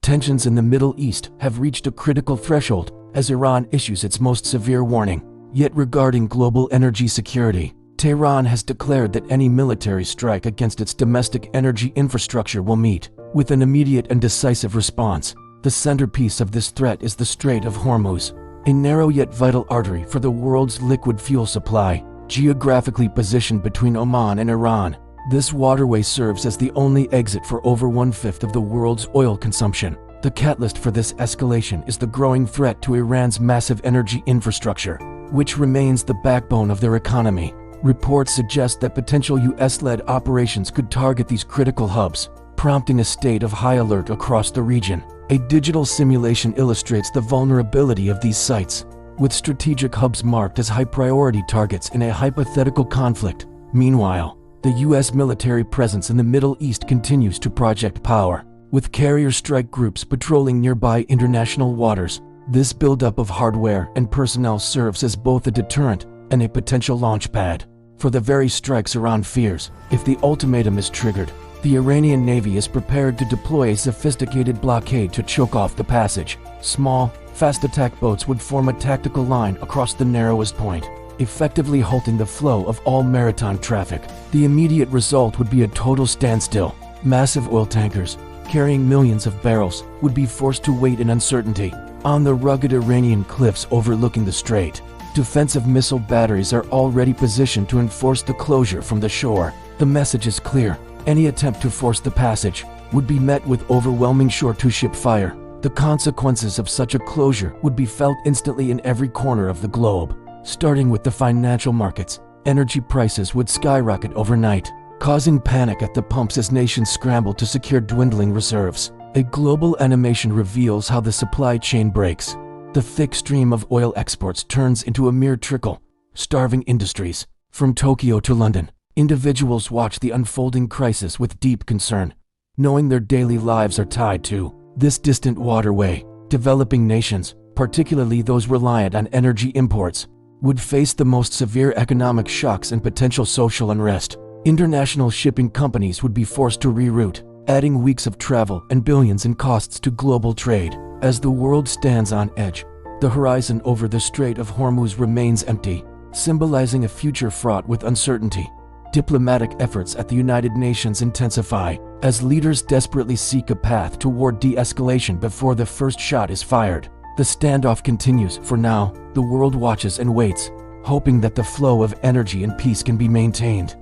Tensions in the Middle East have reached a critical threshold as Iran issues its most severe warning. Yet regarding global energy security, Tehran has declared that any military strike against its domestic energy infrastructure will meet with an immediate and decisive response. The centerpiece of this threat is the Strait of Hormuz, a narrow yet vital artery for the world's liquid fuel supply, geographically positioned between Oman and Iran. This waterway serves as the only exit for over 1/5 of the world's oil consumption. The catalyst for this escalation is the growing threat to Iran's massive energy infrastructure, which remains the backbone of their economy. Reports suggest that potential US-led operations could target these critical hubs, prompting a state of high alert across the region. A digital simulation illustrates the vulnerability of these sites, with strategic hubs marked as high-priority targets in a hypothetical conflict. Meanwhile, the US military presence in the Middle East continues to project power, with carrier strike groups patrolling nearby international waters. This buildup of hardware and personnel serves as both a deterrent and a potential launchpad for the very strikes Iran fears. If the ultimatum is triggered, the Iranian Navy is prepared to deploy a sophisticated blockade to choke off the passage. Small, fast attack boats would form a tactical line across the narrowest point, effectively halting the flow of all maritime traffic. The immediate result would be a total standstill. Massive oil tankers, carrying millions of barrels, would be forced to wait in uncertainty on the rugged Iranian cliffs overlooking the strait. Defensive missile batteries are already positioned to enforce the closure from the shore. The message is clear. Any attempt to force the passage would be met with overwhelming shore-to-ship fire. The consequences of such a closure would be felt instantly in every corner of the globe. Starting with the financial markets, energy prices would skyrocket overnight, causing panic at the pumps as nations scramble to secure dwindling reserves. A global animation reveals how the supply chain breaks. The thick stream of oil exports turns into a mere trickle, starving industries. From Tokyo to London, individuals watch the unfolding crisis with deep concern, knowing their daily lives are tied to this distant waterway. Developing nations, particularly those reliant on energy imports, would face the most severe economic shocks and potential social unrest. International shipping companies would be forced to reroute, adding weeks of travel and billions in costs to global trade. As the world stands on edge, the horizon over the Strait of Hormuz remains empty, symbolizing a future fraught with uncertainty. Diplomatic efforts at the United Nations intensify as leaders desperately seek a path toward de-escalation before the first shot is fired. The standoff continues. For now, the world watches and waits, hoping that the flow of energy and peace can be maintained.